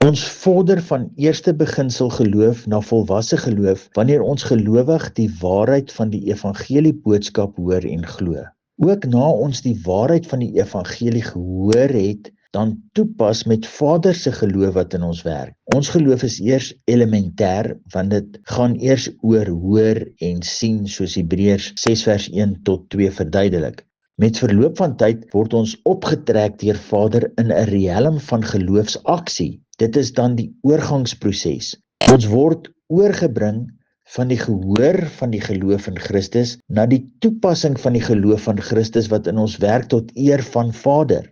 Ons vorder van eerste beginsel geloof na volwasse geloof wanneer ons gelowig die waarheid van die evangelie boodskap hoor en glo. Ook na ons die waarheid van die evangelie gehoor het, dan toepas met Vader se geloof wat in ons werk. Ons geloof is eers elementêr, want dit gaan eers oor hoor en sien, soos Hebreërs 6 vers 1 tot 2 verduidelik. Met verloop van tyd word ons opgetrek deur Vader in 'n riem van geloofsaksie. Dit is dan die oorgangsproses. Ons word oorgebring van die gehoor van die geloof in Christus na die toepassing van die geloof van Christus wat in ons werk tot eer van Vader.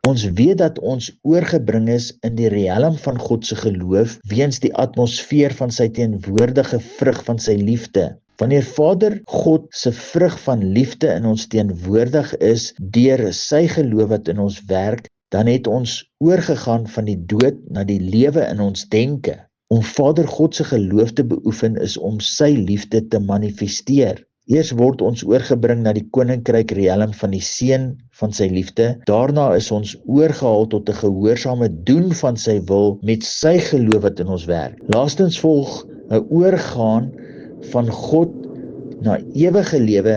Ons weet dat ons oorgebring is in die riem van God se geloof weens die atmosfeer van sy teenwoordige vrug van sy liefde. Wanneer Vader God se vrug van liefde in ons teenwoordig is deur sy geloof wat in ons werk, dan het ons oorgegaan van die dood na die lewe in ons denke. Om Vader God se geloof te beoefen is om sy liefde te manifesteer. Eers word ons oorgebring na die koninkryk riem van die seun van sy liefde. Daarna is ons oorgehaal tot 'n gehoorsame doen van sy wil met sy geloof wat in ons werk. Laastens volg 'n oorgaan van God na ewige lewe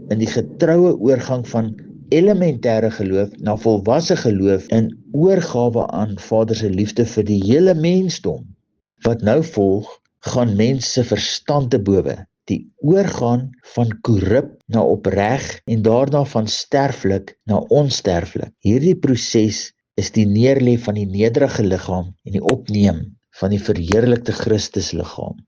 in die getroue oorgang van elementêre geloof na volwasse geloof in oorgawe aan Vader se liefde vir die hele mensdom. Wat nou volg, gaan mens se verstand te bowe. Die oorgaan van korrup na opreg en daarna van sterflik na onsterflik. Hierdie proses is die neerlê van die nederige liggaam en die opneem van die verheerlikte Christus liggaam.